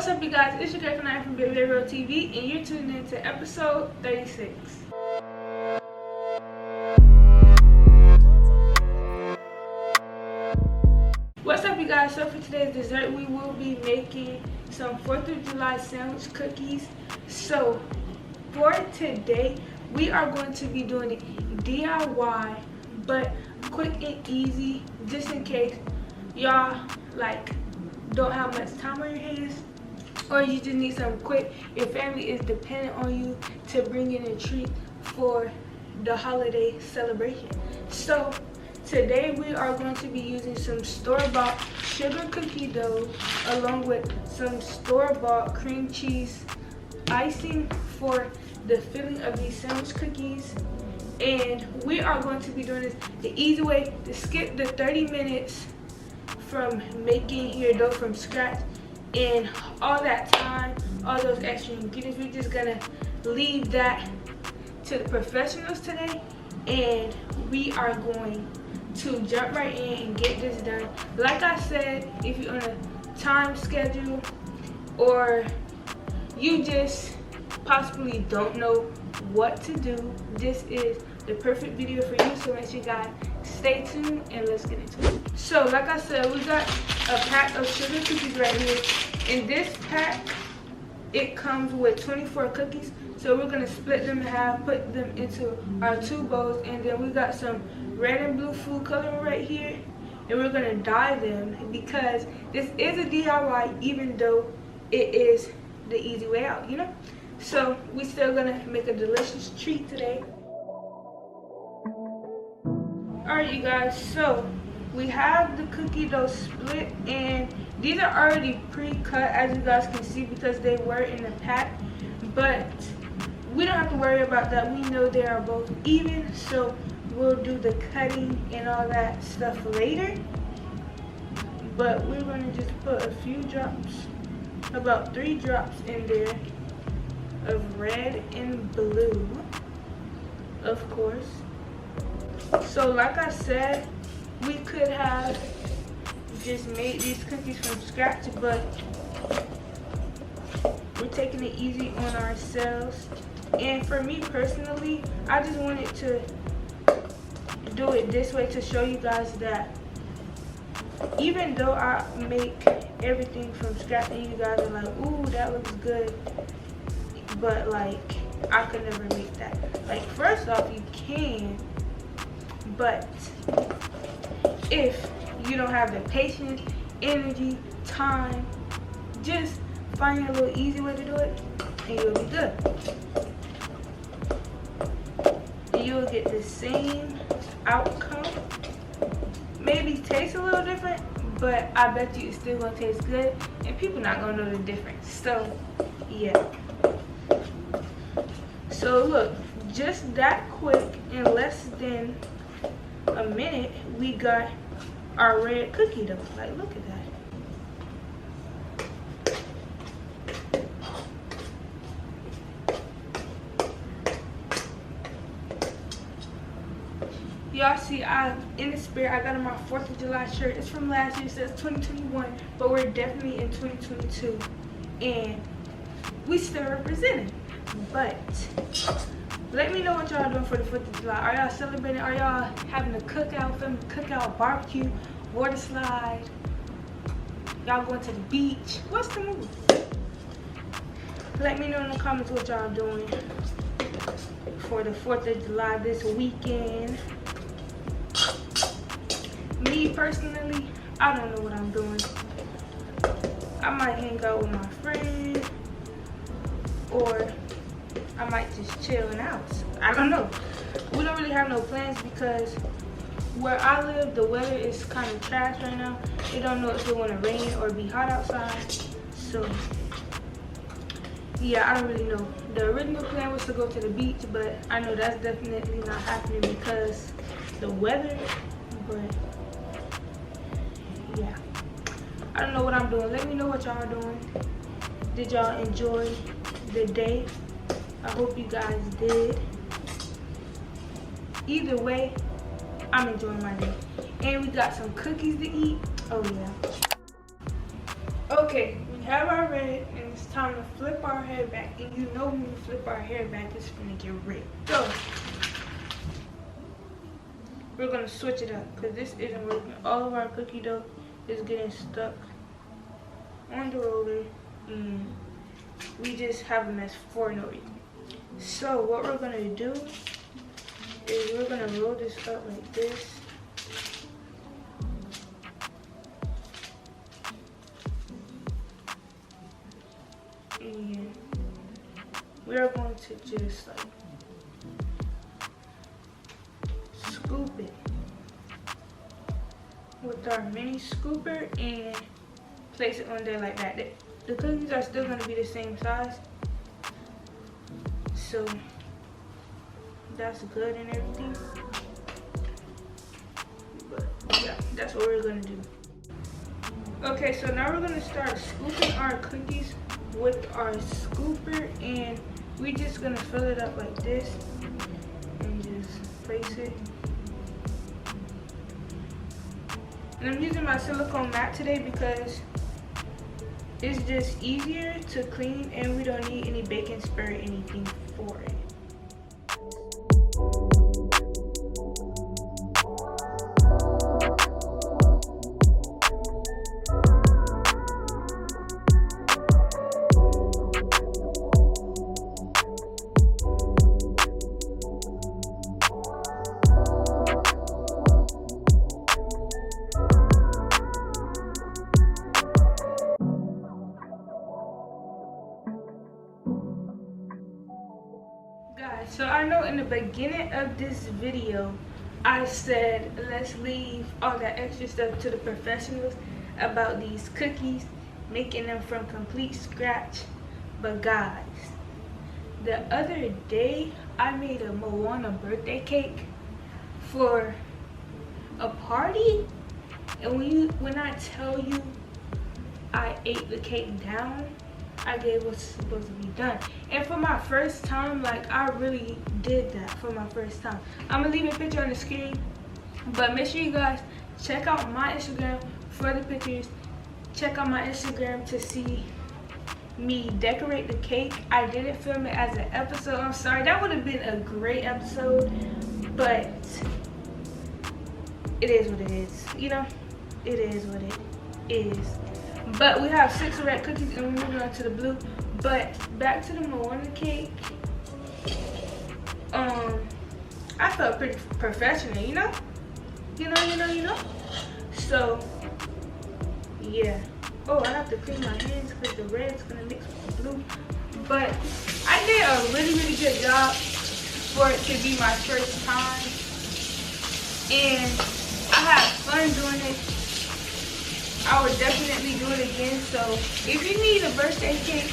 What's up, you guys? It's your girl Kanaya from BIGBAKEROLL TV, and you're tuning in to episode 36. What's up, you guys? So for today's dessert, we will be making some 4th of July sandwich cookies. So for today, we are going to be doing it DIY, but quick and easy, just in case y'all don't have much time on your hands, or you just need something quick. Your family is dependent on you to bring in a treat for the holiday celebration. So today we are going to be using some store-bought sugar cookie dough along with some store-bought cream cheese icing for the filling of these sandwich cookies. And we are going to be doing this the easy way to skip the 30 minutes from making your dough from scratch and all that time, all those extra ingredients. We're just gonna leave that to the professionals today, and we are going to jump right in and get this done. Like I said, if you're on a time schedule or you just possibly don't know what to do, this is the perfect video for you. So make sure you guys stay tuned and let's get into it. So like I said, we got a pack of sugar cookies right here. In this pack, it comes with 24 cookies. So we're gonna split them in half, put them into our 2 bowls, and then we got some red and blue food coloring right here, and we're gonna dye them because this is a DIY, even though it is the easy way out, you know? So we still gonna make a delicious treat today. Alright, you guys, so we have the cookie dough split, and these are already pre-cut, as you guys can see, because they were in the pack. But we don't have to worry about that. We know they are both even, so we'll do the cutting and all that stuff later. But we're going to just put a few drops, about 3 drops in there of red and blue, of course. So like I said, we could have just made these cookies from scratch, but we're taking it easy on ourselves. And for me personally, I just wanted to do it this way to show you guys that even though I make everything from scratch and you guys are like, ooh, that looks good, but like I could never make that. Like, first off, you can, but if you don't have the patience, energy, time, just find a little easy way to do it and you'll be good. And you'll get the same outcome. Maybe taste a little different, but I bet you it's still gonna taste good and people not gonna know the difference. So yeah. So look, just that quick, in less than a minute, we got our red cookie dough. Like, look at that. Y'all see, in the spirit, I got on my 4th of July shirt. It's from last year. It says 2021, but we're definitely in 2022, and we still representing. But let me know what y'all doing for the 4th of July. Are y'all celebrating? Are y'all having a cookout, family cookout, barbecue, water slide? Y'all going to the beach? What's the move? Let me know in the comments what y'all doing for the 4th of July this weekend. Me personally, I don't know what I'm doing. I might hang out with my friends, or I might just chill in the house. I don't know. We don't really have no plans because where I live, the weather is kind of trash right now. They don't know if it's going to rain or be hot outside. So yeah, I don't really know. The original plan was to go to the beach, but I know that's definitely not happening because the weather. But yeah, I don't know what I'm doing. Let me know what y'all are doing. Did y'all enjoy the day? I hope you guys did. Either way, I'm enjoying my day. And we got some cookies to eat. Oh yeah. Okay, We have our red, and it's time to flip our hair back. And you know when we flip our hair back, it's gonna get red. So we're gonna switch it up because this isn't working. All of our cookie dough is getting stuck on the roller, and we just have a mess for no reason. So what we're gonna do is we're gonna roll this up like this. And we are going to just like scoop it with our mini scooper and place it on there like that. The cookies are still going to be the same size, so that's good and everything. But yeah, that's what we're going to do. Okay, so now we're going to start scooping our cookies with our scooper, and we're just going to fill it up like this and just place it. And I'm using my silicone mat today because it's just easier to clean and we don't need any baking spray or anything for it. So I know in the beginning of this video, I said let's leave all that extra stuff to the professionals about these cookies, making them from complete scratch. But guys, the other day I made a Moana birthday cake for a party, and when I tell you I ate the cake down, I gave what's supposed to be done. And for my first time, like, I really did that for my first time. I'm gonna leave a picture on the screen, but make sure you guys check out my Instagram for the pictures. Check out my Instagram to see me decorate the cake. I didn't film it as an episode. I'm sorry, that would have been a great episode, but it is what it is, you know? It is what it is. But we have 6 red cookies and we're moving on to the blue. But back to the Moana cake. I felt pretty professional, you know? You know? So, yeah. Oh, I have to clean my hands because the red's gonna mix with the blue. But I did a really, really good job for it to be my first time. And I had fun doing it. I would definitely do it again. So if you need a birthday cake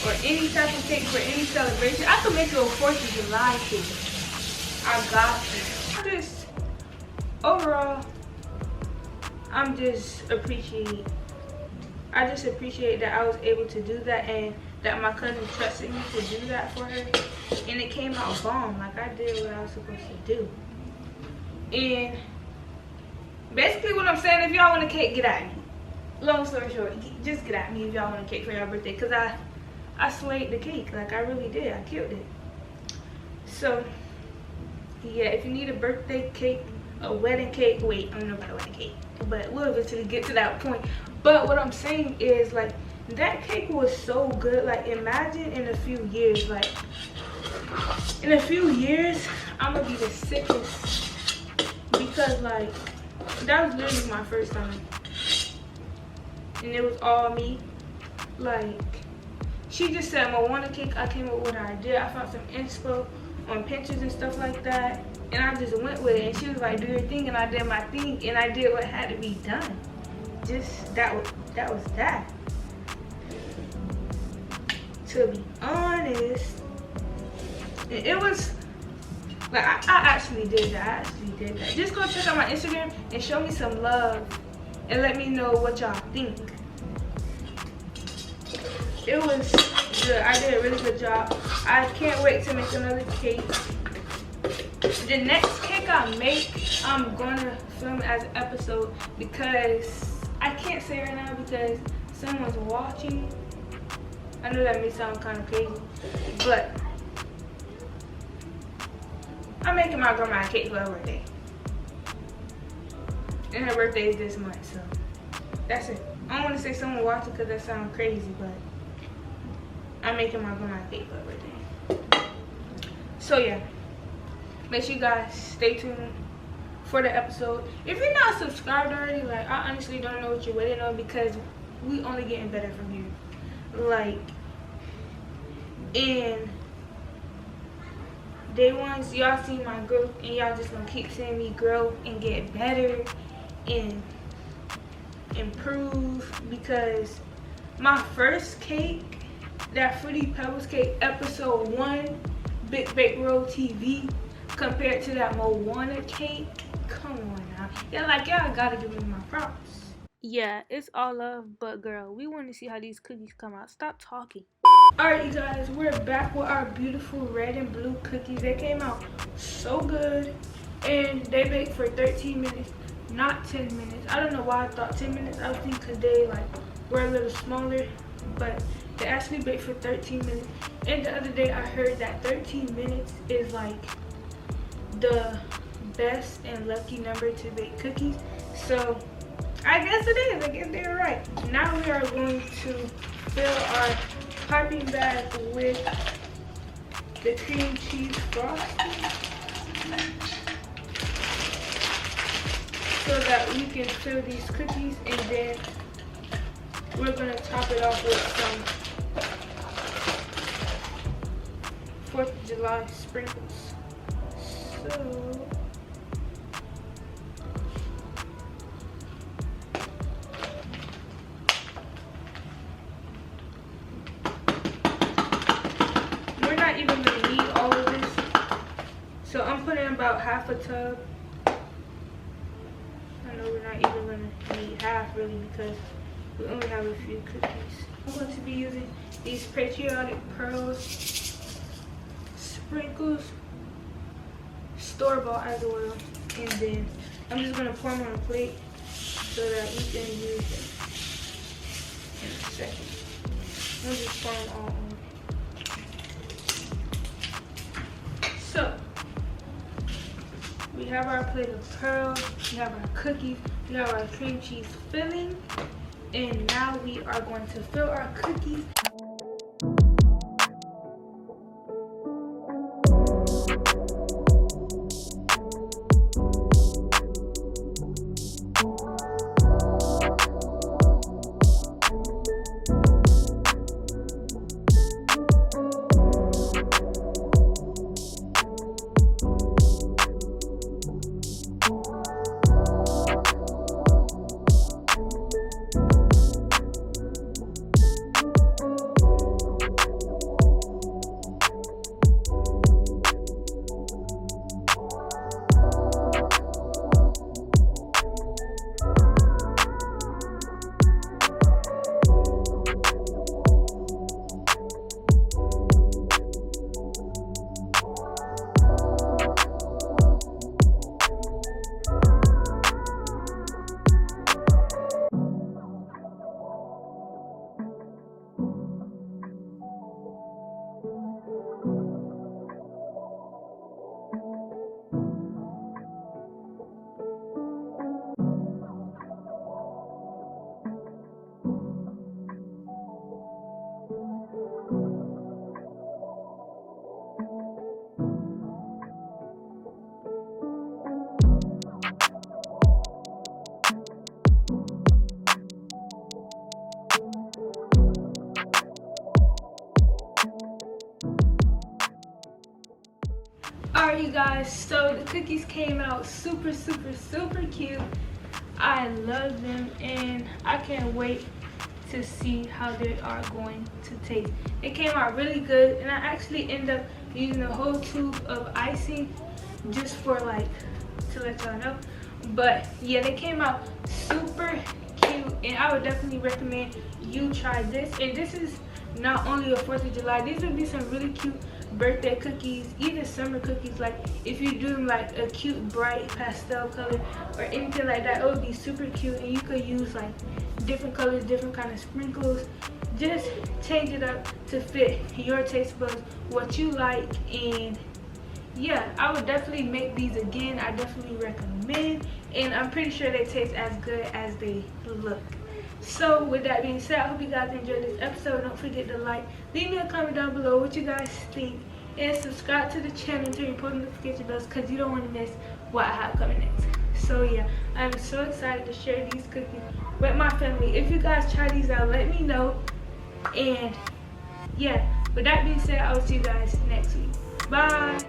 or any type of cake for any celebration, I could make you a 4th of July cake. I got you. Overall, I just appreciate that I was able to do that and that my cousin trusted me to do that for her. And it came out bomb. Like, I did what I was supposed to do. And basically what I'm saying, if y'all want a cake, get at me. Long story short, just get at me if y'all want a cake for your birthday, because I slayed the cake. Like, I really did. I killed it. So, yeah, if you need a birthday cake, a wedding cake, wait, I don't know about a wedding cake, but we'll eventually get to that point. But what I'm saying is, like, that cake was so good. Like, imagine in a few years, like, in a few years, I'm gonna be the sickest, because, like, that was literally my first time, and it was all me. Like, she just said Moana cake, I came up with an idea. I found some inspo on Pinterest and stuff like that, and I just went with it. And she was like, do your thing, and I did my thing, and I did what had to be done. Just that was that. To be honest, it was like, I actually did that. Just go check out my Instagram and show me some love and let me know what y'all think. It was good. I did a really good job. I can't wait to make another cake. The next cake I make, I'm gonna film as an episode, because I can't say right now because someone's watching. I know that may sound kind of crazy, but I'm making my grandma a cake for her birthday. And her birthday is this month, so that's it. I don't want to say someone watching because that sounds crazy, but I'm making my grandma a cake for her birthday. So yeah, make sure you guys stay tuned for the episode. If you're not subscribed already, like, I honestly don't know what you're waiting on, because we only getting better from here. Like, in day ones, y'all see my growth, and y'all just gonna keep seeing me grow and get better and improve, because my first cake, that Fruity Pebbles cake, episode 1, BIGBAKEROLL TV, compared to that Moana cake, come on now. Yeah, like, y'all gotta give me my props. Yeah, it's all love, but girl, we want to see how these cookies come out. Stop talking. Alright, you guys, we're back with our beautiful red and blue cookies. They came out so good, and they baked for 13 minutes, not 10 minutes. I don't know why I thought 10 minutes. I think because they like were a little smaller, but they actually baked for 13 minutes. And the other day I heard that 13 minutes is like the best and lucky number to bake cookies. So I guess it is. I guess they were right. Now we are going to fill our piping bag with the cream cheese frosting so that we can fill these cookies, and then we're going to top it off with some 4th of July sprinkles. So we're not even going to need all of this. So I'm putting about half a tub. I know we're not even going to need half really, because we only have a few cookies. I'm going to be using these Patriotic Pearls sprinkles, store-bought as well, and then I'm just going to pour them on a plate so that we can use them in a second. I'm just pour them all on. So we have our plate of pearls, we have our cookies, we have our cream cheese filling, and now we are going to fill our cookies. Alright, you guys, so the cookies came out super cute. I love them, and I can't wait to see how they are going to taste. It came out really good, and I actually ended up using a whole tube of icing just for like to let y'all know. But yeah, they came out super cute, and I would definitely recommend you try this. And this is not only a 4th of July, these would be some really cute birthday cookies, even summer cookies. Like if you do like a cute bright pastel color or anything like that, it would be super cute, and you could use like different colors, different kind of sprinkles. Just change it up to fit your taste buds, what you like. And yeah, I would definitely make these again. I definitely recommend, and I'm pretty sure they taste as good as they look. So with that being said, I hope you guys enjoyed this episode. Don't forget to like, leave me a comment down below what you guys think, and subscribe to the channel to your post notification bells, because you don't want to miss what I have coming next. So yeah, I'm so excited to share these cookies with my family. If you guys try these out, let me know. And yeah, with that being said, I will see you guys next week. Bye.